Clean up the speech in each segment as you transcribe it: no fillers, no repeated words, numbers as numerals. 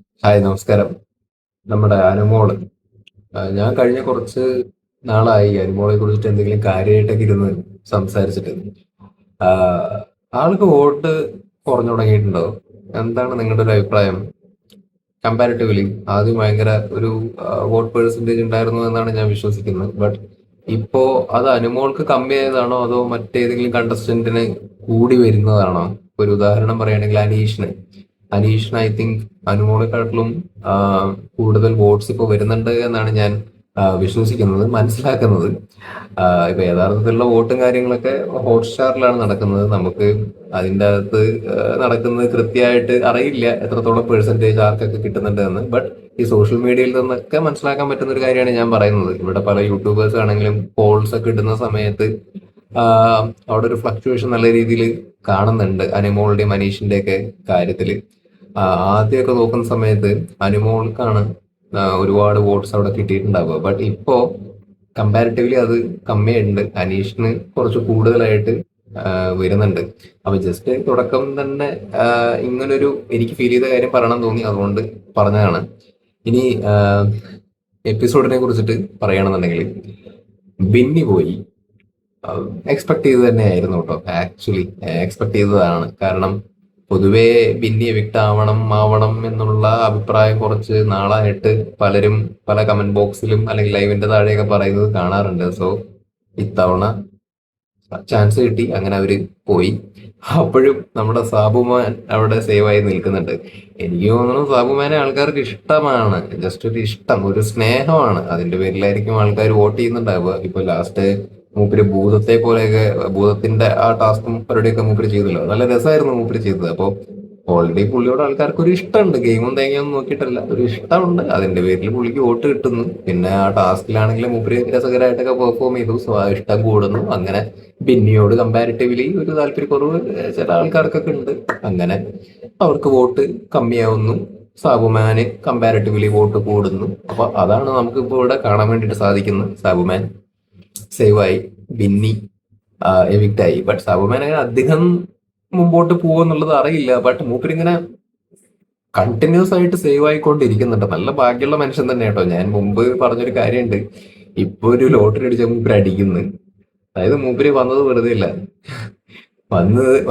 Hi, നമസ്കാരം. നമ്മുടെ അനുമോള് ഞാൻ കഴിഞ്ഞ കുറച്ച് നാളായി അനുമോളെ കുറിച്ചിട്ട് എന്തെങ്കിലും കാര്യമായിട്ടൊക്കെ ഇരുന്ന് സംസാരിച്ചിട്ട്. ആഹ് ആൾക്ക് വോട്ട് കുറഞ്ഞു തുടങ്ങിയിട്ടുണ്ടോ? എന്താണ് നിങ്ങളുടെ ഒരു അഭിപ്രായം? കമ്പാരിറ്റീവ്ലി ആദ്യം ഭയങ്കര ഒരു വോട്ട് പെർസെന്റേജ് ഉണ്ടായിരുന്നു എന്നാണ് ഞാൻ വിശ്വസിക്കുന്നത്. ബട്ട് ഇപ്പോ അത് അനുമോൾക്ക് കമ്മിയായതാണോ അതോ മറ്റേതെങ്കിലും കണ്ടസ്റ്റന്റിന് കൂടി വരുന്നതാണോ? ഒരു ഉദാഹരണം പറയുകയാണെങ്കിൽ അനീഷിന് ഐ തിങ്ക് അനുമോളെക്കാട്ടിലും ആ, കൂടുതൽ വോട്ട്സ് ഇപ്പോൾ വരുന്നുണ്ട് എന്നാണ് ഞാൻ വിശ്വസിക്കുന്നത്, മനസ്സിലാക്കുന്നത്. ഇപ്പൊ യഥാർത്ഥത്തിലുള്ള വോട്ടും കാര്യങ്ങളൊക്കെ ഹോട്ട്സ്റ്റാറിലാണ് നടക്കുന്നത്. നമുക്ക് അതിൻ്റെ അകത്ത് നടക്കുന്നത് കൃത്യമായിട്ട് അറിയില്ല എത്രത്തോളം പെർസെൻറ്റേജ് ആർക്കൊക്കെ കിട്ടുന്നുണ്ട് എന്ന്. ബട്ട് ഈ സോഷ്യൽ മീഡിയയിൽ നിന്നൊക്കെ മനസ്സിലാക്കാൻ പറ്റുന്ന ഒരു കാര്യമാണ് ഞാൻ പറയുന്നത്. ഇവിടെ പല യൂട്യൂബേഴ്സ് ആണെങ്കിലും പോൾസ് ഒക്കെ ഇടുന്ന സമയത്ത് അവിടെ ഒരു ഫ്ലക്ച്വേഷൻ നല്ല രീതിയിൽ കാണുന്നുണ്ട് അനിമോളുടെയും മനീഷിന്റെ ഒക്കെ കാര്യത്തില്. ആദ്യമൊക്കെ നോക്കുന്ന സമയത്ത് അനുമോൾക്കാണ് ഒരുപാട് വോട്ട്സ് അവിടെ കിട്ടിയിട്ടുണ്ടാവുക. ബട്ട് ഇപ്പോ കമ്പാരിറ്റീവ്ലി അത് കമ്മിയുണ്ട്, അനീഷിന് കുറച്ച് കൂടുതലായിട്ട് വരുന്നുണ്ട്. അപ്പൊ ജസ്റ്റ് തുടക്കം തന്നെ ഇങ്ങനൊരു എനിക്ക് ഫീൽ ചെയ്ത കാര്യം പറയണം തോന്നി, അതുകൊണ്ട് പറഞ്ഞതാണ്. ഇനി എപ്പിസോഡിനെ കുറിച്ചിട്ട് പറയണമെന്നുണ്ടെങ്കിൽ ബിന്നി പോയി എക്സ്പെക്ട് ചെയ്ത് തന്നെയായിരുന്നു കേട്ടോ. ആക്ച്വലി എക്സ്പെക്ട് ചെയ്തതാണ്. കാരണം പൊതുവേ ബിന്നി എവിക്ട് ആവണം എന്നുള്ള അഭിപ്രായം കുറച്ച് നാളായിട്ട് പലരും പല കമന്റ് ബോക്സിലും അല്ലെങ്കിൽ ലൈവിന്റെ താഴെയൊക്കെ പറയുന്നത് കാണാറുണ്ട്. സോ ഇത്തവണ ചാൻസ് കിട്ടി, അങ്ങനെ അവര് പോയി. അപ്പോഴും നമ്മുടെ സാബുമാൻ അവിടെ സേവ് ആയി നിൽക്കുന്നുണ്ട്. എനിക്ക് തോന്നുന്നു സാബുമാനെ ആൾക്കാർക്ക് ഇഷ്ടമാണ്. ജസ്റ്റ് ഒരു ഇഷ്ടം, ഒരു സ്നേഹമാണ്. അതിന്റെ പേരിലായിരിക്കും ആൾക്കാർ വോട്ട് ചെയ്യുന്നുണ്ടാവുക. ഇപ്പൊ ലാസ്റ്റ് മൂപ്പര് ഭൂതത്തെ പോലെയൊക്കെ, ഭൂതത്തിന്റെ ആ ടാസ്കും പരിപാടിയൊക്കെ മൂപ്പര് ചെയ്തല്ലോ, നല്ല രസമായിരുന്നു മൂപ്പര് ചെയ്തത്. അപ്പൊ ഓൾറെഡി പുള്ളിയോട് ആൾക്കാർക്ക് ഒരു ഇഷ്ടമുണ്ട്, ഗെയിമും തേങ്ങയൊന്നും നോക്കിയിട്ടല്ല, ഒരു ഇഷ്ടമുണ്ട്. അതിന്റെ പേരിൽ പുള്ളിക്ക് വോട്ട് കിട്ടുന്നു. പിന്നെ ആ ടാസ്കിലാണെങ്കിലും മൂപ്പര് രസകരമായിട്ടൊക്കെ പെർഫോം ചെയ്തു. സോ ആ ഇഷ്ടം കൂടുന്നു. അങ്ങനെ ബിന്നിയോട് കമ്പാരിറ്റീവ്ലി ഒരു താല്പര്യക്കുറവ് ചില ആൾക്കാർക്കൊക്കെ ഉണ്ട്. അങ്ങനെ അവർക്ക് വോട്ട് കമ്മിയാവുന്നു. സാബുമാന് കമ്പാരിറ്റീവ്ലി വോട്ട് കൂടുന്നു. അപ്പൊ അതാണ് നമുക്കിപ്പോ ഇവിടെ കാണാൻ വേണ്ടിയിട്ട് സാധിക്കുന്നത്. സാബുമാൻ സേവായി, ബിന്നി എവിക്റ്റ് ആയി. ബട്ട് സാബുമാൻ അങ്ങനെ അധികം മുമ്പോട്ട് പോകുമെന്നുള്ളത് അറിയില്ല. ബട്ട് മൂപ്പരിങ്ങനെ കണ്ടിന്യൂസ് ആയിട്ട് സേവ് ആയിക്കൊണ്ടിരിക്കുന്നുണ്ട്. നല്ല ഭാഗ്യമുള്ള മനുഷ്യൻ തന്നെ കേട്ടോ. ഞാൻ മുമ്പ് പറഞ്ഞൊരു കാര്യമുണ്ട്, ഇപ്പൊ ഒരു ലോട്ടറി അടിച്ച മൂപ്പര് അടിക്കുന്നു. അതായത് മൂപ്പര് വന്നത് വെറുതെ ഇല്ല,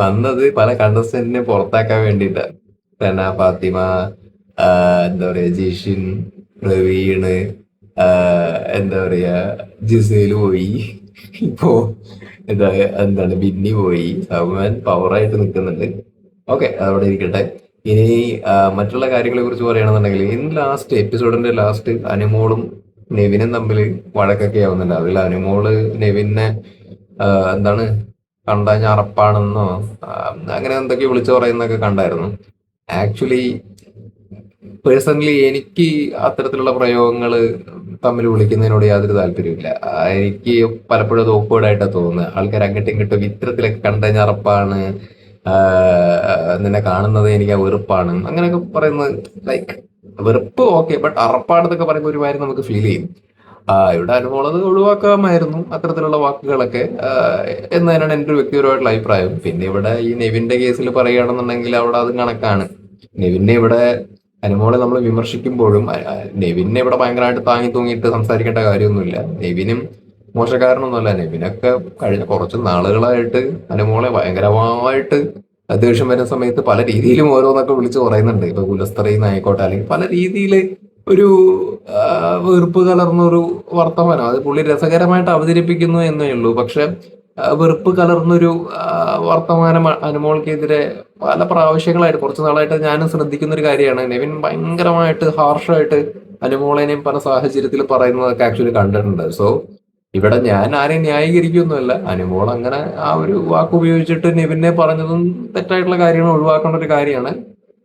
വന്നത് പല കണ്ടസ്റ്റന്റിനെ പുറത്താക്കാൻ വേണ്ടിയിട്ടാ. സന, ഫാത്തിമ, എന്താ പറയാ, ജിഷിൻ, പ്രവീണ്, എന്താ പറയാ, ജിസേല് പോയി. ഇപ്പോ എന്താ എന്താണ് ബിന്നി പോയി. സൗമാൻ പവറായിട്ട് നിൽക്കുന്നുണ്ട്. ഓക്കെ, അതവിടെ ഇരിക്കട്ടെ. ഇനി മറ്റുള്ള കാര്യങ്ങളെ കുറിച്ച് പറയുകയാണെന്നുണ്ടെങ്കിൽ ഇന്ന് ലാസ്റ്റ് എപ്പിസോഡിന്റെ ലാസ്റ്റ് അനുമോളും നെവിനും തമ്മിൽ വഴക്കൊക്കെ ആവുന്നുണ്ട്. അതിൽ അനുമോള് നെവിനെ എന്താണ് കണ്ടാഞ്ഞ അറപ്പാണെന്നോ അങ്ങനെ എന്തൊക്കെയോ വിളിച്ചു പറയുന്നൊക്കെ കണ്ടായിരുന്നു. ആക്ച്വലി പേഴ്സണലി എനിക്ക് അത്തരത്തിലുള്ള പ്രയോഗങ്ങൾ തമ്മിൽ വിളിക്കുന്നതിനോട് യാതൊരു താല്പര്യമില്ല. എനിക്ക് പലപ്പോഴും അത് awkward ആയിട്ടാണ് തോന്നുന്നത്. ആൾക്കാർ അങ്ങോട്ടും ഇങ്ങോട്ടും ഇത്തരത്തിലൊക്കെ കണ്ടുകഴിഞ്ഞാൽ അറപ്പാണ്, നിന്നെ കാണുന്നത് എനിക്ക് വെറുപ്പാണ് അങ്ങനെയൊക്കെ പറയുന്നത്. ലൈക്ക് വെറുപ്പ് ഓക്കെ, ബട്ട് അറപ്പാണെന്നൊക്കെ പറയുമ്പോൾ ഒരു കാര്യം നമുക്ക് ഫീൽ ചെയ്യും. ഇവിടെ അനുമോളത് ഒഴിവാക്കാമായിരുന്നു അത്തരത്തിലുള്ള വാക്കുകളൊക്കെ എന്നതിനാണ് എൻ്റെ ഒരു വ്യക്തിപരമായിട്ടുള്ള അഭിപ്രായം. പിന്നെ ഇവിടെ ഈ നെവിന്റെ കേസിൽ പറയുകയാണെന്നുണ്ടെങ്കിൽ അവിടെ അത് കണക്കാണ്. നെവിനെ ഇവിടെ അനുമോളെ നമ്മൾ വിമർശിക്കുമ്പോഴും നെവിനെ ഇവിടെ ഭയങ്കരമായിട്ട് താങ്ങി തൂങ്ങിയിട്ട് സംസാരിക്കേണ്ട കാര്യമൊന്നുമില്ല. നെവിനും മോശക്കാരനൊന്നുമല്ല. നെവിനൊക്കെ കഴിഞ്ഞ കുറച്ച് നാളുകളായിട്ട് അനുമോളെ ഭയങ്കരമായിട്ട് ദേഷ്യം വരുന്ന സമയത്ത് പല രീതിയിലും ഓരോന്നൊക്കെ വിളിച്ച് പറയുന്നുണ്ട്. ഇപ്പൊ കുലസ്തറയിന്നായിക്കോട്ടെ, അല്ലെങ്കിൽ പല രീതിയിൽ ഒരു വെറുപ്പ് കലർന്നൊരു വർത്തമാനം അത് പുള്ളി രസകരമായിട്ട് അവതരിപ്പിക്കുന്നു എന്നേ ഉള്ളൂ. പക്ഷെ വെറുപ്പ് കലർന്നൊരു വർത്തമാനം അനുമോൾക്കെതിരെ പല പ്രാവശ്യങ്ങളായിട്ട് കുറച്ച് നാളായിട്ട് ഞാനും ശ്രദ്ധിക്കുന്ന ഒരു കാര്യമാണ്. നെവിൻ ഭയങ്കരമായിട്ട് ഹാർഷായിട്ട് അനുമോളേനെയും പല സാഹചര്യത്തിൽ പറയുന്നതൊക്കെ ആക്ച്വലി കണ്ടിട്ടുണ്ട്. സോ ഇവിടെ ഞാൻ ആരെയും ന്യായീകരിക്കൊന്നുമല്ല. അനുമോൾ അങ്ങനെ ആ ഒരു വാക്ക് ഉപയോഗിച്ചിട്ട് നെവിനെ പറഞ്ഞതും തെറ്റായിട്ടുള്ള കാര്യങ്ങൾ ഒഴിവാക്കേണ്ട ഒരു കാര്യമാണ്.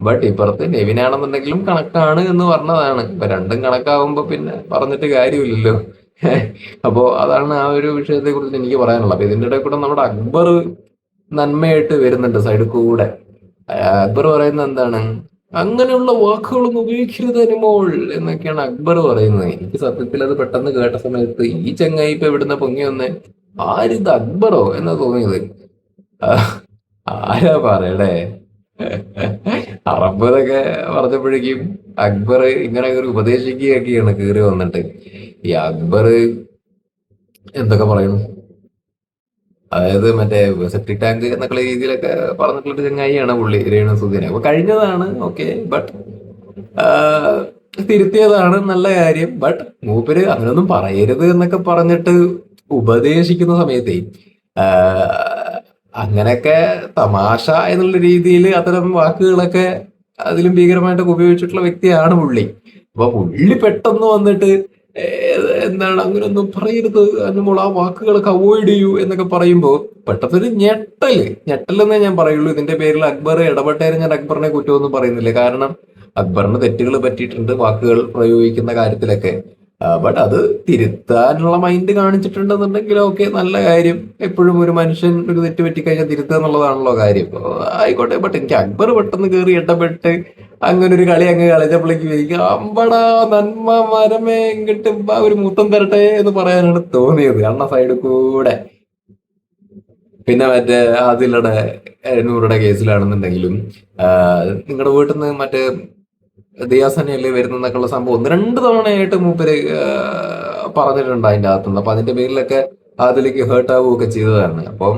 ബട്ട് ഇപ്പുറത്ത് നെവിനാണെന്നുണ്ടെങ്കിലും കണക്കാണ് എന്ന് പറഞ്ഞതാണ്. ഇപ്പൊ രണ്ടും കണക്കാവുമ്പോ പിന്നെ പറഞ്ഞിട്ട് കാര്യമില്ലല്ലോ. അപ്പോ അതാണ് ആ ഒരു വിഷയത്തെ കുറിച്ച് എനിക്ക് പറയാനുള്ളത്. അപ്പൊ ഇതിന്റെ ഇടയിൽ കൂടെ നമ്മുടെ അക്ബർ നന്മയായിട്ട് വരുന്നുണ്ട് സൈഡിൽ കൂടെ. അക്ബർ പറയുന്നത് എന്താണ്, അങ്ങനെയുള്ള വാക്കുകളൊന്നും ഉപയോഗിക്കരുത് അനുമോൾ എന്നൊക്കെയാണ് അക്ബർ പറയുന്നത്. എനിക്ക് സത്യത്തിൽ അത് പെട്ടെന്ന് കേട്ട സമയത്ത് ഈ ചങ്ങായി ഇപ്പൊ എവിടുന്ന പൊങ്ങി വന്നേ, ആരിത് അക്ബറോ എന്നാ തോന്നിയത്. ആ, ആരാ പറയടേ. അറബ് എന്നൊക്കെ പറഞ്ഞപ്പോഴേക്കും അക്ബർ ഇങ്ങനെ ഒരു ഉപദേശിക്കുകയൊക്കെയാണ് കയറി വന്നിട്ട്. ഈ അക്ബർ എന്തൊക്കെ പറയുന്നു, അതായത് മറ്റേ സെപ്റ്റിക് ടാങ്ക് എന്നൊക്കെ രീതിയിലൊക്കെ പറഞ്ഞിട്ടുള്ള ചങ്ങായിയാണ് പുള്ളി രേണുസുധീനെ. അപ്പൊ കഴിഞ്ഞതാണ്, ഓക്കെ, ബട്ട് തിരുത്തിയതാണ്, നല്ല കാര്യം. ബട്ട് മൂപ്പര് അങ്ങനൊന്നും പറയരുത് എന്നൊക്കെ പറഞ്ഞിട്ട് ഉപദേശിക്കുന്ന സമയത്തേ അങ്ങനെയൊക്കെ തമാശ എന്നുള്ള രീതിയിൽ അത്തരം വാക്കുകളൊക്കെ അതിലും ഭീകരമായിട്ടൊക്കെ ഉപയോഗിച്ചിട്ടുള്ള വ്യക്തിയാണ് പുള്ളി. അപ്പൊ പുള്ളി പെട്ടെന്ന് വന്നിട്ട് എന്താണ് അങ്ങനെയൊന്നും പറയരുത്, അനുമോൾ ആ വാക്കുകളൊക്കെ അവോയ്ഡ് ചെയ്യൂ എന്നൊക്കെ പറയുമ്പോ പെട്ടെന്നൊരു ഞെട്ടലെന്നേ ഞാൻ പറയുള്ളൂ. ഇതിന്റെ പേരിൽ അക്ബർ ഇടപെട്ടേരെ ഞാൻ അക്ബറിനെ കുറ്റമൊന്നും പറയുന്നില്ല. കാരണം അക്ബറിന് തെറ്റുകൾ പറ്റിയിട്ടുണ്ട് വാക്കുകൾ പ്രയോഗിക്കുന്ന കാര്യത്തിലൊക്കെ. ബട്ട് അത് തിരുത്താനുള്ള മൈൻഡ് കാണിച്ചിട്ടുണ്ടെന്നുണ്ടെങ്കിൽ ഓക്കെ, നല്ല കാര്യം. എപ്പോഴും ഒരു മനുഷ്യൻ ഒരു തെറ്റ് പറ്റിക്കഴിഞ്ഞാൽ തിരുത്തുക എന്നുള്ളതാണല്ലോ കാര്യം. ആയിക്കോട്ടെ. ബട്ട് എനിക്ക് അക്ബർ പെട്ടെന്ന് കയറി ഇടപെട്ട് അങ്ങനെ ഒരു കളി അങ്ങ് കളിച്ചപ്പോഴേക്ക് എനിക്ക് അമ്പടാ നന്മ മരമേ ഇങ്ങോട്ട് ഒരു മുത്തം തരട്ടെ എന്ന് പറയാനാണ് തോന്നിയത്, അണ്ണ സൈഡിൽ കൂടെ. പിന്നെ മറ്റേ ആദിലയുടെ നൂറുടെ കേസിലാണെന്നുണ്ടെങ്കിലും നിങ്ങളുടെ വീട്ടിൽ നിന്ന് മറ്റേ ദിയാസനയല്ലേ വരുന്നൊക്കെയുള്ള സംഭവം ഒന്ന് രണ്ട് തവണയായിട്ട് മൂപ്പര് പറഞ്ഞിട്ടുണ്ട് അതിന്റെ അകത്തുനിന്ന്. അപ്പൊ അതിന്റെ പേരിലൊക്കെ അതിലേക്ക് ഹേർട്ട് ആവുകയൊക്കെ ചെയ്തതാണ്. അപ്പം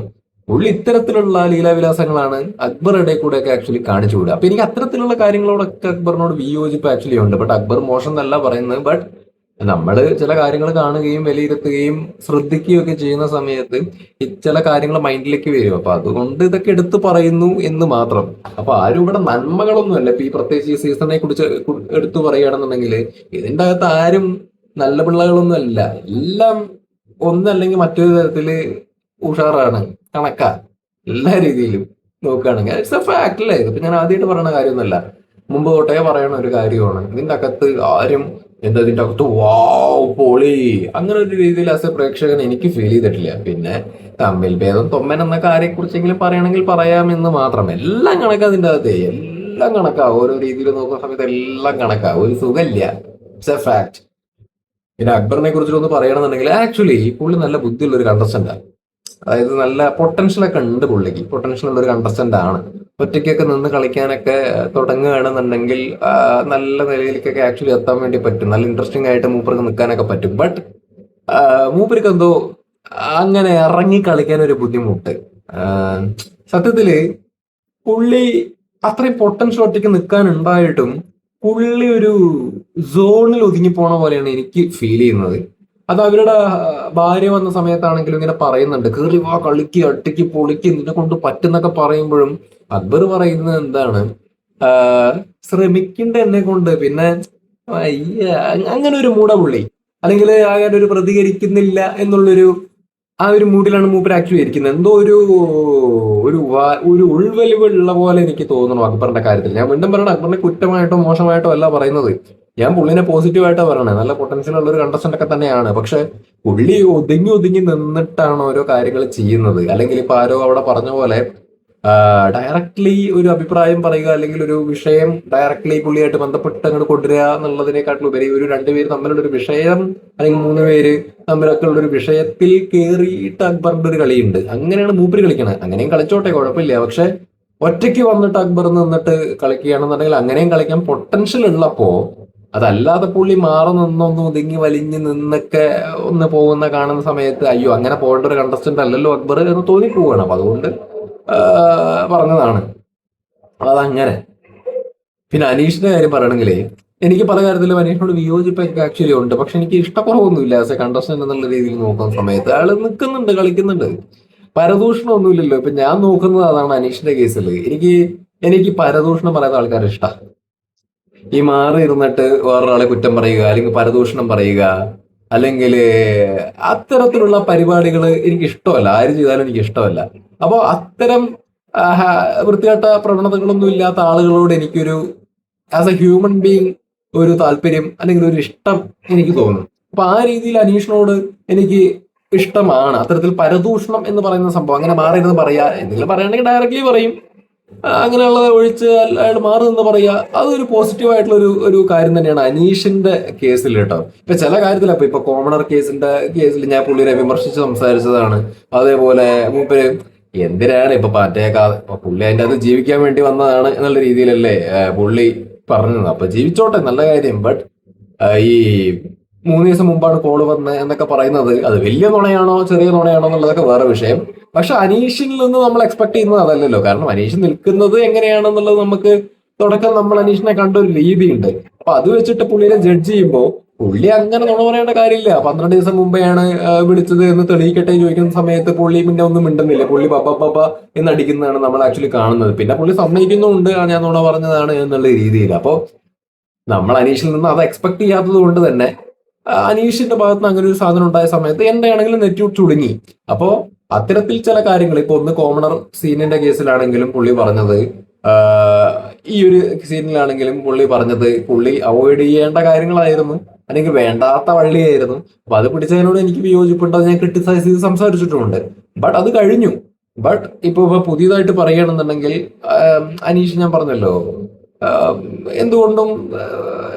പുള്ളി ഇത്തരത്തിലുള്ള ലീലാവിലാസങ്ങളാണ് അക്ബറുടെ കൂടെ ഒക്കെ ആക്ച്വലി കാണിച്ചു വിടുക. അപ്പൊ എനിക്ക് അത്തരത്തിലുള്ള കാര്യങ്ങളോടൊക്കെ അക്ബറിനോട് വിയോജിപ്പ് ആക്ച്വലി ഉണ്ട്. ബട്ട് അക്ബർ മോശം എന്നല്ല പറയുന്നത്. ബട്ട് നമ്മൾ ചില കാര്യങ്ങൾ കാണുകയും വിലയിരുത്തുകയും ശ്രദ്ധിക്കുകയും ഒക്കെ ചെയ്യുന്ന സമയത്ത് ഈ ചില കാര്യങ്ങൾ മൈൻഡിലേക്ക് വരും. അപ്പൊ അതുകൊണ്ട് ഇതൊക്കെ എടുത്തു പറയുന്നു എന്ന് മാത്രം. അപ്പൊ ആരും ഇവിടെ നന്മകളൊന്നുമല്ല. ഇപ്പൊ ഈ പ്രത്യേകിച്ച് ഈ സീസണെ കുറിച്ച് എടുത്തു പറയുകയാണെന്നുണ്ടെങ്കിൽ ഇതിന്റെ അകത്ത് ആരും നല്ല പിള്ളകളൊന്നും അല്ല. എല്ലാം ഒന്നല്ലെങ്കിൽ മറ്റൊരു തരത്തില് ഉഷാറാണ്, കണക്കാ എല്ലാ രീതിയിലും നോക്കുകയാണെങ്കിൽ. ഇറ്റ്സ് എ ഫാക്ട് അല്ലേ? ഇതിപ്പോ ഞാൻ ആദ്യമായിട്ട് പറയുന്ന കാര്യമൊന്നുമല്ല, മുമ്പ് തൊട്ടേ പറയണ ഒരു കാര്യമാണ്. ഇതിന്റെ അകത്ത് ആരും എന്താ ഇതിന്റെ അകത്ത് വാവ് പൊളി അങ്ങനെ ഒരു രീതിയിൽ ആസ് എ പ്രേക്ഷകൻ എനിക്ക് ഫീൽ ചെയ്തിട്ടില്ല. പിന്നെ തമ്മിൽ ഭേദം തൊമ്മൻ എന്ന കാര്യത്തെ കുറിച്ചെങ്കിലും പറയണമെങ്കിൽ പറയാമെന്ന് മാത്രം. എല്ലാം കണക്കാ അതിന്റെ അകത്ത്, എല്ലാം കണക്കാ. ഓരോ രീതിയിൽ നോക്കുന്ന സമയത്ത് എല്ലാം കണക്കാ, ഒരു സുഖമില്ല. It's A fact. പിന്നെ അക്ബറിനെ കുറിച്ചിട്ടൊന്ന് പറയണമെന്നുണ്ടെങ്കിൽ ആക്ച്വലി പുള്ളി നല്ല ബുദ്ധിയുള്ള ഒരു കണ്ടസ്റ്റന്റാണ്. അതായത് നല്ല പൊട്ടൻഷ്യലൊക്കെ ഉണ്ട് പുള്ളിക്ക്, പൊട്ടൻഷ്യൽ ഉള്ള ഒരു കണ്ടസ്റ്റന്റ് ആണ്. ഒറ്റയ്ക്കൊക്കെ നിന്ന് കളിക്കാനൊക്കെ തുടങ്ങുകയാണെന്നുണ്ടെങ്കിൽ നല്ല നിലയിലേക്കൊക്കെ ആക്ച്വലി എത്താൻ വേണ്ടി പറ്റും. നല്ല ഇൻട്രസ്റ്റിംഗ് ആയിട്ട് മൂപ്പർക്ക് നിൽക്കാനൊക്കെ പറ്റും. ബട്ട് മൂപ്പർക്ക് എന്തോ അങ്ങനെ ഇറങ്ങി കളിക്കാൻ ഒരു ബുദ്ധിമുട്ട്. സത്യത്തില് പുള്ളി അത്രയും പൊട്ടൻഷ്യൽ ഒറ്റയ്ക്ക് നിൽക്കാനുണ്ടായിട്ടും പുള്ളി ഒരു സോണിൽ ഒതുങ്ങി പോണ പോലെയാണ് എനിക്ക് ഫീൽ ചെയ്യുന്നത്. അത് അവരുടെ ഭാര്യ വന്ന സമയത്താണെങ്കിലും ഇങ്ങനെ പറയുന്നുണ്ട്, കേറി വാ കളിക്ക് ഒറ്റയ്ക്ക് പൊളിക്ക് നിന്നെ കൊണ്ട് പറ്റുന്നൊക്കെ പറയുമ്പോഴും അക്ബർ പറയുന്നത് എന്താണ്, ശ്രമിക്കണ്ട എന്നെ കൊണ്ട്, പിന്നെ അങ്ങനെ ഒരു മൂട പുള്ളി, അല്ലെങ്കിൽ അങ്ങനെ ഒരു പ്രതികരിക്കുന്നില്ല എന്നുള്ളൊരു ആ ഒരു മൂഡിലാണ് മൂപ്പർ ആക്ച്വലി ഇരിക്കുന്നത്. എന്തോ ഒരു ഉൾവലിവുള്ള പോലെ എനിക്ക് തോന്നുന്നു അക്ബറിന്റെ കാര്യത്തിൽ. ഞാൻ വീണ്ടും പറയണം, അക്ബറിനെ കുറ്റമായിട്ടോ മോശമായിട്ടോ അല്ല പറയുന്നത്. ഞാൻ പുള്ളിനെ പോസിറ്റീവായിട്ടാ പറയണേ. നല്ല പൊട്ടൻഷ്യൽ ഉള്ള ഒരു കണ്ടസ്റ്റന്റ് ഒക്കെ തന്നെയാണ്. പക്ഷെ പുള്ളി ഒതുങ്ങി ഒതുങ്ങി നിന്നിട്ടാണ് ഓരോ കാര്യങ്ങൾ ചെയ്യുന്നത്. അല്ലെങ്കിൽ ഇപ്പൊ ആരോ അവിടെ പറഞ്ഞ പോലെ ഡയറക്ട്ലി ഒരു അഭിപ്രായം പറയുക, അല്ലെങ്കിൽ ഒരു വിഷയം ഡയറക്ട്ലി പുള്ളിയായിട്ട് ബന്ധപ്പെട്ട് അങ്ങോട്ട് കൊണ്ടുവരിക എന്നുള്ളതിനെക്കാട്ടിലുപരി ഒരു രണ്ടുപേര് തമ്മിലുള്ള ഒരു വിഷയം, അല്ലെങ്കിൽ മൂന്ന് പേര് തമ്മിലൊക്കെ ഉള്ള ഒരു വിഷയത്തിൽ കയറിയിട്ട് അക്ബറിന്റെ ഒരു കളിയുണ്ട്. അങ്ങനെയാണ് മൂപ്പര് കളിക്കണത്. അങ്ങനെയും കളിച്ചോട്ടെ, കുഴപ്പമില്ല. പക്ഷെ ഒറ്റയ്ക്ക് വന്നിട്ട് അക്ബർ നിന്നിട്ട് കളിക്കുകയാണെന്നുണ്ടെങ്കിൽ അങ്ങനെയും കളിക്കാൻ പൊട്ടൻഷ്യൽ ഉള്ളപ്പോ, അതല്ലാതെ പുള്ളി മാറി നിന്നൊന്ന് ഒതുങ്ങി വലിഞ്ഞ് നിന്നൊക്കെ ഒന്ന് പോകുന്ന കാണുന്ന സമയത്ത് അയ്യോ അങ്ങനെ പോകേണ്ട ഒരു കണ്ടസ്റ്റന്റ് അല്ലല്ലോ അക്ബർ എന്ന് തോന്നിപ്പോവാണ്. അപ്പൊ അതുകൊണ്ട് പറഞ്ഞതാണ് അതങ്ങനെ. പിന്നെ അനീഷിന്റെ കാര്യം പറയണമെങ്കിലേ, എനിക്ക് പല കാര്യത്തിലും അനീഷിനോട് വിയോജിപ്പൊക്കെ ആക്ച്വലി ഉണ്ട്. പക്ഷെ എനിക്ക് ഇഷ്ടക്കുറവൊന്നുമില്ല ആസ് എ കണ്ടസ്റ്റന്റ് എന്നുള്ള രീതിയിൽ നോക്കുന്ന സമയത്ത്. അയാൾ നിൽക്കുന്നുണ്ട്, കളിക്കുന്നുണ്ട്, പരദൂഷണമൊന്നുമില്ലല്ലോ. ഇപ്പൊ ഞാൻ നോക്കുന്നത് അതാണ് അനീഷിന്റെ കേസിൽ. എനിക്ക് പരദൂഷണം പറയുന്ന ആൾക്കാരെ ഇഷ്ടമാണ്. ഈ മാറി ഇരുന്നിട്ട് വേറൊരാളെ കുറ്റം പറയുക, അല്ലെങ്കിൽ പരദൂഷണം പറയുക, അല്ലെങ്കിൽ അത്തരത്തിലുള്ള പരിപാടികൾ എനിക്ക് ഇഷ്ടമല്ല. ആര് ചെയ്താലും എനിക്ക് ഇഷ്ടമല്ല. അപ്പോൾ അത്തരം വൃത്തികെട്ട പ്രവണതകളൊന്നും ഇല്ലാത്ത ആളുകളോട് എനിക്കൊരു ആസ് എ ഹ്യൂമൻ ബീങ് ഒരു താല്പര്യം അല്ലെങ്കിൽ ഒരു ഇഷ്ടം എനിക്ക് തോന്നും. അപ്പൊ ആ രീതിയിൽ അനീഷിനോട് എനിക്ക് ഇഷ്ടമാണ്. അത്തരത്തിൽ പരദൂഷണം എന്ന് പറയുന്ന സംഭവം അങ്ങനെ മാറിയിരുന്ന് പറയാ, എന്തെങ്കിലും പറയുകയാണെങ്കിൽ ഡയറക്റ്റ്ലി പറയും, അങ്ങനെയുള്ളത് ഒഴിച്ച് അയാൾ മാറി നിന്ന് പറയുക, അതൊരു പോസിറ്റീവ് ആയിട്ടുള്ള ഒരു കാര്യം തന്നെയാണ് അനീഷിന്റെ കേസിൽ കേട്ടോ. ഇപ്പൊ ചില കാര്യത്തിൽ ഇപ്പൊ കോമണർ കേസിൽ ഞാൻ പുള്ളിനെ വിമർശിച്ച് സംസാരിച്ചതാണ്. അതേപോലെ മൂപ്പര് എന്തിനാണ് ഇപ്പൊ ഇപ്പൊ പുള്ളി അതിന്റെ അത് ജീവിക്കാൻ വേണ്ടി വന്നതാണ് എന്നുള്ള രീതിയിലല്ലേ പുള്ളി പറഞ്ഞത്. അപ്പൊ ജീവിച്ചോട്ടെ, നല്ല കാര്യം. ബട്ട് ഈ 3 ദിവസം മുമ്പാണ് കോള് വന്നത് എന്നൊക്കെ പറയുന്നത് അത് വലിയ നുണയാണോ ചെറിയ നുണയാണോ എന്നുള്ളതൊക്കെ വേറെ വിഷയം. പക്ഷെ അനീഷിൽ നിന്ന് നമ്മൾ എക്സ്പെക്ട് ചെയ്യുന്നത് അതല്ലല്ലോ. കാരണം അനീഷ് നിൽക്കുന്നത് എങ്ങനെയാണെന്നുള്ളത് നമുക്ക് തുടക്കം നമ്മൾ അനീഷിനെ കണ്ട ഒരു രീതിയുണ്ട്. അപ്പൊ അത് വെച്ചിട്ട് പുള്ളിയെ ജഡ്ജ് ചെയ്യുമ്പോൾ പുള്ളി അങ്ങനെ നുണ പറയേണ്ട കാര്യമില്ല. 12 ദിവസം മുമ്പെയാണ് വിളിച്ചത് എന്ന് തെളിയിക്കട്ടെ ചോദിക്കുന്ന സമയത്ത് പുള്ളി പിന്നെ ഒന്നും മിണ്ടുന്നില്ല. പുള്ളി പപ്പ പപ്പ എന്ന് അടിക്കുന്നതാണ് നമ്മൾ ആക്ച്വലി കാണുന്നത്. പിന്നെ പുള്ളി സമ്മതിക്കുന്നുണ്ട് ഞാൻ നുണ പറഞ്ഞതാണ് എന്നുള്ള രീതിയിൽ. അപ്പോ നമ്മൾ അനീഷിൽ നിന്ന് അത് എക്സ്പെക്ട് ചെയ്യാത്തത് കൊണ്ട് തന്നെ അനീഷിന്റെ ഭാഗത്ത് നിന്ന് അങ്ങനെ ഒരു സാധനം ഉണ്ടായ സമയത്ത് എന്റെ ആണെങ്കിലും നെറ്റ് ചുടുങ്ങി. അപ്പോ അത്തരത്തിൽ ചില കാര്യങ്ങൾ ഇപ്പൊ ഒന്ന് കോമണർ സീനിന്റെ കേസിലാണെങ്കിലും പുള്ളി പറഞ്ഞത്, ഈ ഒരു സീനിലാണെങ്കിലും പുള്ളി പറഞ്ഞത് പുള്ളി അവോയ്ഡ് ചെയ്യേണ്ട കാര്യങ്ങളായിരുന്നു, അല്ലെങ്കിൽ വേണ്ടാത്ത വള്ളിയായിരുന്നു. അപ്പൊ അത് പിടിച്ചതിനോട് എനിക്ക് വിയോജിപ്പുണ്ട്, അത് ഞാൻ ക്രിട്ടിസൈസ് ചെയ്ത് സംസാരിച്ചിട്ടുമുണ്ട്. ബട്ട് അത് കഴിഞ്ഞു. ബട്ട് ഇപ്പൊ പുതിയതായിട്ട് പറയുകയാണെന്നുണ്ടെങ്കിൽ അനീഷ് ഞാൻ പറഞ്ഞല്ലോ, എന്തുകൊണ്ടും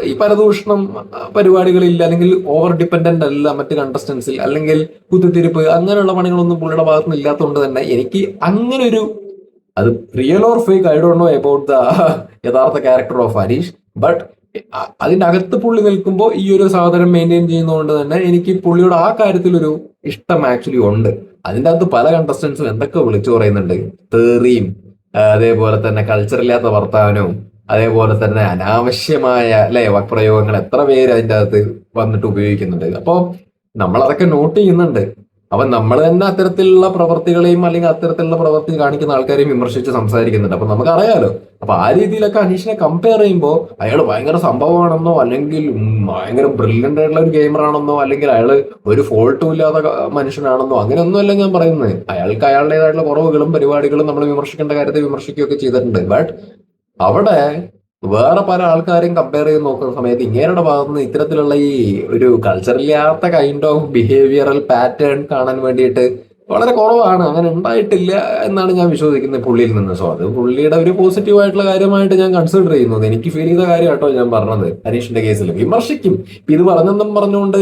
ഈ പരദൂഷണം പരിപാടികളില്ല, അല്ലെങ്കിൽ ഓവർ ഡിപ്പെൻഡന്റ് അല്ല മറ്റ് കണ്ടസ്റ്റൻസിൽ, അല്ലെങ്കിൽ കുത്തിത്തിരിപ്പ് അങ്ങനെയുള്ള പണികളൊന്നും പുള്ളിയുടെ ഭാഗത്തുനിന്ന് ഇല്ലാത്തതുകൊണ്ട് തന്നെ എനിക്ക് അങ്ങനെ ഒരു, അത് real or fake I don't know about the യഥാർത്ഥ ക്യാരക്ടർ ഓഫ് അനീഷ്. ബട്ട് അതിന്റെ അകത്ത് പുള്ളി നിൽക്കുമ്പോൾ ഈ ഒരു സാധനം മെയിൻറ്റെയിൻ ചെയ്യുന്നതുകൊണ്ട് തന്നെ എനിക്ക് പുള്ളിയുടെ ആ കാര്യത്തിൽ ഒരു ഇഷ്ടം ആക്ച്വലി ഉണ്ട്. അതിന്റെ അകത്ത് പല കണ്ടസ്റ്റൻസും എന്തൊക്കെ വിളിച്ചു പറയുന്നുണ്ട്, തേറിയും അതേപോലെ തന്നെ കൾച്ചറില്ലാത്ത വർത്താനവും അതേപോലെ തന്നെ അനാവശ്യമായ അല്ലെ വാക്പ്രയോഗങ്ങൾ എത്ര പേര് അതിന്റെ അകത്ത് വന്നിട്ട് ഉപയോഗിക്കുന്നുണ്ട്. അപ്പോ നമ്മൾ അതൊക്കെ നോട്ട് ചെയ്യുന്നുണ്ട്. അപ്പൊ നമ്മൾ തന്നെ അത്തരത്തിലുള്ള പ്രവർത്തികളെയും അല്ലെങ്കിൽ അത്തരത്തിലുള്ള പ്രവർത്തി കാണിക്കുന്ന ആൾക്കാരെയും വിമർശിച്ച് സംസാരിക്കുന്നുണ്ട്. അപ്പൊ നമുക്കറിയാലോ. അപ്പൊ ആ രീതിയിലൊക്കെ അനീഷിനെ കമ്പയർ ചെയ്യുമ്പോൾ അയാൾ ഭയങ്കര സംഭവമാണെന്നോ, അല്ലെങ്കിൽ ഭയങ്കര ബ്രില്യന്റ് ആയിട്ടുള്ള ഒരു ഗെയിമർ ആണെന്നോ, അല്ലെങ്കിൽ അയാൾ ഒരു ഫോൾട്ടും ഇല്ലാത്ത മനുഷ്യനാണെന്നോ അങ്ങനെയൊന്നുമല്ല ഞാൻ പറയുന്നത്. അയാൾക്ക് അയാളുടേതായിട്ടുള്ള കുറവുകളും പരിപാടികളും നമ്മൾ വിമർശിക്കേണ്ട കാര്യത്തെ വിമർശിക്കുകയൊക്കെ ചെയ്തിട്ടുണ്ട്. ബട്ട് അവിടെ വേറെ പല ആൾക്കാരെയും കമ്പയർ ചെയ്ത് നോക്കുന്ന സമയത്ത് ഇങ്ങേരുടെ ഭാഗത്തുനിന്ന് ഇത്തരത്തിലുള്ള ഈ ഒരു കൾച്ചറില്ലാത്ത കൈൻഡ് ഓഫ് ബിഹേവിയറൽ പാറ്റേൺ കാണാൻ വേണ്ടിയിട്ട് വളരെ കുറവാണ്. അങ്ങനെ ഉണ്ടായിട്ടില്ല എന്നാണ് ഞാൻ വിശ്വസിക്കുന്നത് പുള്ളിയിൽ നിന്ന്. സോ അത് പുള്ളിയുടെ ഒരു പോസിറ്റീവ് ആയിട്ടുള്ള കാര്യമായിട്ട് ഞാൻ കൺസിഡർ ചെയ്യുന്നത്. എനിക്ക് ഫീൽ ചെയ്ത കാര്യം കേട്ടോ ഞാൻ പറഞ്ഞത്. അനീഷിന്റെ കേസിൽ വിമർശിക്കും. ഇത് പറഞ്ഞെന്നും പറഞ്ഞുകൊണ്ട്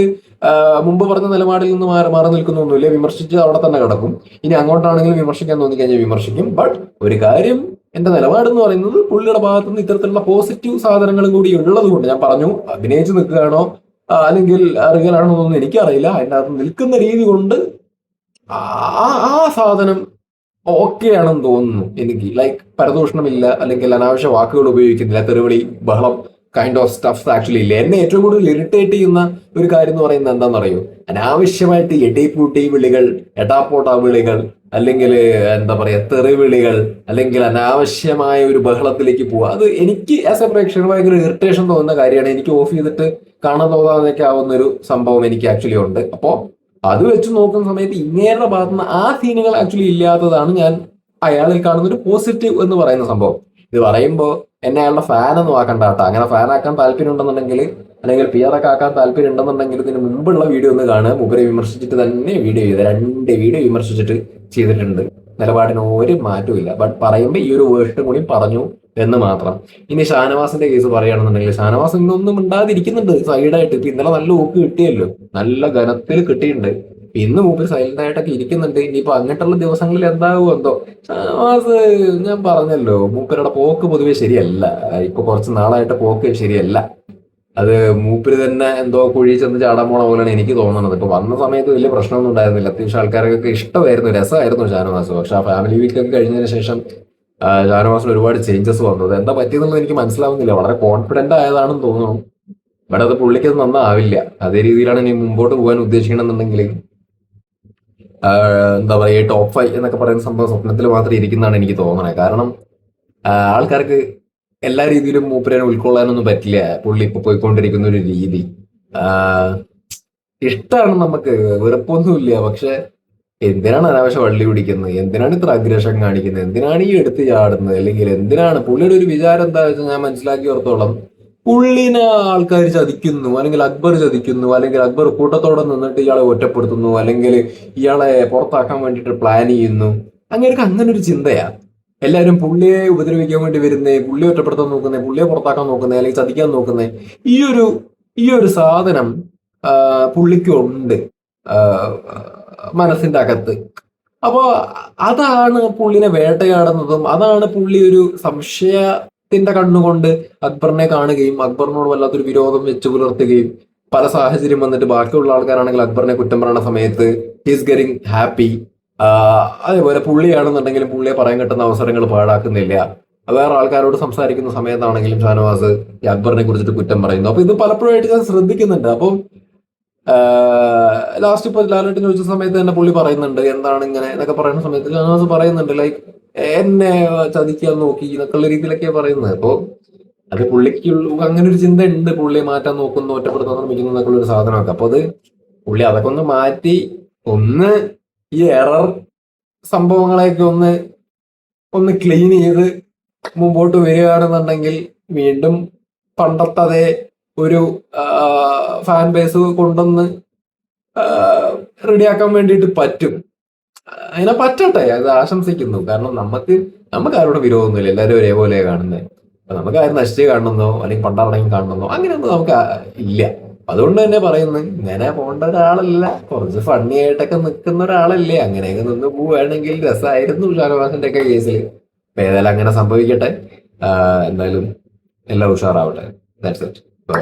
മുമ്പ് പറഞ്ഞ നിലപാടിൽ നിന്ന് മാറി നിൽക്കുന്നൊന്നുമില്ല. വിമർശിച്ച് അവിടെ തന്നെ കിടക്കും. ഇനി അങ്ങോട്ടാണെങ്കിലും വിമർശിക്കാൻ തോന്നിക്കഴിഞ്ഞാൽ വിമർശിക്കും. ബട്ട് ഒരു കാര്യം, എന്റെ നിലപാടെന്ന് പറയുന്നത് പുള്ളിയുടെ ഭാഗത്തുനിന്ന് ഇത്തരത്തിലുള്ള പോസിറ്റീവ് സാധനങ്ങളും കൂടി ഉള്ളത് കൊണ്ട് ഞാൻ പറഞ്ഞു. അഭിനയിച്ച് നിൽക്കുകയാണോ അല്ലെങ്കിൽ റിയൽ ആണോ എന്നൊന്നും എനിക്കറിയില്ല. അതിൻ്റെ അകത്ത് നിൽക്കുന്ന രീതി കൊണ്ട് ആ ആ സാധനം ഓക്കെ ആണെന്ന് തോന്നുന്നു എനിക്ക്. ലൈക്ക് പരദൂഷണമില്ല, അല്ലെങ്കിൽ അനാവശ്യ വാക്കുകൾ ഉപയോഗിക്കുന്നില്ല, തെറിവിളി ബഹളം കൈൻഡ് ഓഫ് സ്റ്റഫ് ആക്ച്വലി ഇല്ല. എന്നെ ഏറ്റവും കൂടുതൽ ഇറിറ്റേറ്റ് ചെയ്യുന്ന ഒരു കാര്യം എന്ന് പറയുന്നത് എന്താണെന്നറിയോ? അനാവശ്യമായിട്ട് എടീപ്പൂട്ടി വിളികൾ, എടാപ്പോട്ടാ വിളികൾ, അല്ലെങ്കിൽ എന്താ പറയാ തെറിവിളികൾ, അല്ലെങ്കിൽ അനാവശ്യമായ ഒരു ബഹളത്തിലേക്ക് പോവുക. അത് എനിക്ക് ആസ് എ പ്രേക്ഷകർ ഭയങ്കര ഇറിറ്റേഷൻ തോന്നുന്ന കാര്യമാണ്. എനിക്ക് ഓഫ് ചെയ്തിട്ട് കാണാൻ തോന്നാതൊക്കെ ആവുന്ന ഒരു സംഭവം എനിക്ക് ആക്ച്വലി ഉണ്ട്. അപ്പോ അത് വെച്ച് നോക്കുന്ന സമയത്ത് ഇങ്ങേരുടെ ഭാഗത്തുനിന്ന് ആ സീനുകൾ ആക്ച്വലി ഇല്ലാത്തതാണ് ഞാൻ അയാളിൽ കാണുന്ന ഒരു പോസിറ്റീവ് എന്ന് പറയുന്ന സംഭവം. ഇത് പറയുമ്പോൾ എന്നെ അയാളുടെ ഫാൻ ഒന്നും ആക്കണ്ട കേട്ടോ. അങ്ങനെ ഫാൻ ആക്കാൻ താല്പര്യം ഉണ്ടെന്നുണ്ടെങ്കിൽ, അല്ലെങ്കിൽ PR ഒക്കെ ആക്കാൻ താല്പര്യം ഉണ്ടെന്നുണ്ടെങ്കിൽ ഇതിന് മുമ്പുള്ള വീഡിയോ ഒന്ന് കാണുക. മുമ്പേ വിമർശിച്ചിട്ട് തന്നെ വീഡിയോ ചെയ്ത് 2 വീഡിയോ വിമർശിച്ചിട്ട് ചെയ്തിട്ടുണ്ട്. നിലപാടിന് ഒരു മാറ്റവും. ബട്ട് പറയുമ്പോൾ ഈ ഒരു വേർഷൻ കൂടി പറഞ്ഞു എന്ന് മാത്രം. ഇനി ഷാനവാസിന്റെ കേസ് പറയുകയാണെന്നുണ്ടെങ്കിൽ ഷാനവാസ് ഇന്നൊന്നും മിണ്ടാതിരിക്കുന്നുണ്ട് സൈഡായിട്ട്. ഇപ്പൊ ഇന്നലെ നല്ല ഊക്ക് കിട്ടിയല്ലോ, നല്ല ഘനത്തിൽ കിട്ടിയിട്ടുണ്ട്. ഇന്ന് മൂപ്പര് സൈലന്റ് ആയിട്ടൊക്കെ ഇരിക്കുന്നുണ്ട്. ഇനിയിപ്പോ അങ്ങോട്ടുള്ള ദിവസങ്ങളിൽ എന്താകുമോ എന്തോ. ഷാനവാസ് ഞാൻ പറഞ്ഞല്ലോ, മൂപ്പരുടെ പോക്ക് പൊതുവെ ശരിയല്ല. ഇപ്പൊ കുറച്ച് നാളായിട്ട് പോക്ക് ശരിയല്ല. അത് മൂപ്പര് തന്നെ എന്തോ കുഴി ചെന്ന് ചാടാൻ പോണ പോലെയാണ് എനിക്ക് തോന്നുന്നത്. ഇപ്പൊ വന്ന സമയത്ത് വലിയ പ്രശ്നമൊന്നും ഉണ്ടായിരുന്നില്ല. അത്യാവശ്യം ആൾക്കാരൊക്കെ ഇഷ്ടമായിരുന്നു, രസമായിരുന്നു ഷാനവാസ്. പക്ഷെ ആ ഫാമിലി വീക്കൊക്കെ കഴിഞ്ഞതിന് ശേഷം ഷാനവാസിന് ഒരുപാട് ചേഞ്ചസ് വന്നത് എന്താ പറ്റിയെന്നുള്ളത് എനിക്ക് മനസ്സിലാവുന്നില്ല. വളരെ കോൺഫിഡന്റ് ആയതാണെന്ന് തോന്നുന്നു. ബട്ട് അത് പുള്ളിക്ക് അത് നന്നാവില്ല. അതേ രീതിയിലാണ് ഇനി മുമ്പോട്ട് പോകാൻ ഉദ്ദേശിക്കണമെന്നുണ്ടെങ്കിൽ എന്താ പറയുക, ടോപ്പ് 5 എന്നൊക്കെ പറയുന്ന സംഭവം സ്വപ്നത്തിൽ മാത്രം ഇരിക്കുന്നതാണ് എനിക്ക് തോന്നണേ. കാരണം ആൾക്കാർക്ക് എല്ലാ രീതിയിലും മൂപ്പരെ ഉൾക്കൊള്ളാനൊന്നും പറ്റില്ല. പുള്ളി ഇപ്പൊ പോയിക്കൊണ്ടിരിക്കുന്ന ഒരു രീതി ഇഷ്ടമാണ് നമുക്ക്, വെറുപ്പൊന്നുമില്ല. പക്ഷെ എന്തിനാണ് അനാവശ്യ വള്ളി പിടിക്കുന്നത്? എന്തിനാണ് ഇത്ര അഗ്രഷൻ കാണിക്കുന്നത്? എന്തിനാണ് ഈ എടുത്ത് ചാടുന്നത്? അല്ലെങ്കിൽ എന്തിനാണ് പുള്ളിയുടെ ഒരു വിചാരം എന്താ വെച്ചാൽ, ഞാൻ മനസ്സിലാക്കിയോടത്തോളം പുള്ളിനെ ആൾക്കാർ ചതിക്കുന്നു, അല്ലെങ്കിൽ അക്ബർ ചതിക്കുന്നു, അല്ലെങ്കിൽ അക്ബർ കൂട്ടത്തോടെ നിന്നിട്ട് ഇയാളെ ഒറ്റപ്പെടുത്തുന്നു, അല്ലെങ്കിൽ ഇയാളെ പുറത്താക്കാൻ വേണ്ടിയിട്ട് പ്ലാൻ ചെയ്യുന്നു. അങ്ങനെ ഒരു ചിന്തയാ. എല്ലാവരും പുള്ളിയെ ഉപദ്രവിക്കാൻ വേണ്ടി വരുന്നേ, പുള്ളിയെ ഒറ്റപ്പെടുത്താൻ നോക്കുന്നേ, പുള്ളിയെ പുറത്താക്കാൻ നോക്കുന്നേ, അല്ലെങ്കിൽ ചതിക്കാൻ നോക്കുന്നേ. ഈ ഒരു ഈ ഒരു സാധനം പുള്ളിക്കുണ്ട് മനസ്സിന്റെ അകത്ത്. അപ്പോ അതാണ് പുള്ളിനെ വേട്ടയാടുന്നതും, അതാണ് പുള്ളി ഒരു സംശയത്തിന്റെ കണ്ണുകൊണ്ട് അക്ബറിനെ കാണുകയും അക്ബറിനോട് വല്ലാത്തൊരു വിരോധം വെച്ച് പുലർത്തുകയും പല സാഹചര്യം വന്നിട്ട് ബാക്കിയുള്ള ആൾക്കാരാണെങ്കിൽ അക്ബറിനെ കുറ്റം പറയുന്ന സമയത്ത് ഹീസ് ഗെറ്റിംഗ് ഹാപ്പി. അതേപോലെ പുള്ളിയാണെന്നുണ്ടെങ്കിലും പുള്ളിയെ പറയാൻ കിട്ടുന്ന അവസരങ്ങൾ പാഴാക്കുന്നില്ല. വേറെ ആൾക്കാരോട് സംസാരിക്കുന്ന സമയത്താണെങ്കിലും ഷാനവാസ് ഈ അക്ബറിനെ കുറിച്ചിട്ട് കുറ്റം പറയുന്നു. അപ്പൊ ഇത് പലപ്പോഴായിട്ട് ഞാൻ ശ്രദ്ധിക്കുന്നുണ്ട്. അപ്പം ലാസ്റ്റ് ഇപ്പൊ ലാലേട്ടൻ ചോദിച്ച സമയത്ത് തന്നെ പുള്ളി പറയുന്നുണ്ട് എന്താണ് ഇങ്ങനെ എന്നൊക്കെ പറയുന്ന സമയത്ത് ഷാനവാസ് പറയുന്നുണ്ട് ലൈക്ക് എന്നെ ചതിക്കാൻ നോക്കി എന്നൊക്കെയുള്ള രീതിയിലൊക്കെയാ പറയുന്നത്. അപ്പൊ അത് പുള്ളിക്ക് അങ്ങനെ ഒരു ചിന്ത ഉണ്ട്, പുള്ളിയെ മാറ്റാൻ നോക്കുന്നു, ഒറ്റപ്പെടുത്താൻ ശ്രമിക്കുന്നു എന്നൊക്കെ ഒരു സാധനമൊക്കെ. അപ്പൊ അത് പുള്ളി അതൊക്കെ ഒന്ന് മാറ്റി ഒന്ന് ഈ എറർ സംഭവങ്ങളെയൊക്കെ ഒന്ന് ഒന്ന് ക്ലീൻ ചെയ്ത് മുമ്പോട്ട് വരികയാണെന്നുണ്ടെങ്കിൽ വീണ്ടും പണ്ടത്തെ അതേ ഒരു ഫാൻ ബേസ് കൊണ്ടൊന്ന് റെഡിയാക്കാൻ വേണ്ടിയിട്ട് പറ്റും. അതിനെ പറ്റട്ടെ, അത് ആശംസിക്കുന്നു. കാരണം നമുക്ക് ആരോടും വിരോധമൊന്നുമില്ല, എല്ലാവരും ഒരേപോലെ കാണുന്നത്. അപ്പൊ നമുക്ക് ആരും നശിച്ച് കാണണമെന്നോ അല്ലെങ്കിൽ പണ്ടറടങ്ങി കാണണമെന്നോ അങ്ങനെയൊന്നും നമുക്ക് ഇല്ല. അതുകൊണ്ട് തന്നെ പറയുന്നു, ഇങ്ങനെ പോകേണ്ട ഒരാളല്ല, കുറച്ച് ഫണ്ണി ആയിട്ടൊക്കെ നിൽക്കുന്ന ഒരാളല്ലേ, അങ്ങനെയൊക്കെ നിന്ന് പോവുകയാണെങ്കിൽ രസമായിരുന്നു ഷാനവാസിന്റെ ഒക്കെ കേസിൽ. ഏതായാലും അങ്ങനെ സംഭവിക്കട്ടെ. എന്തായാലും എല്ലാം ഉഷാറാവട്ടെ. That's it. ബൈ.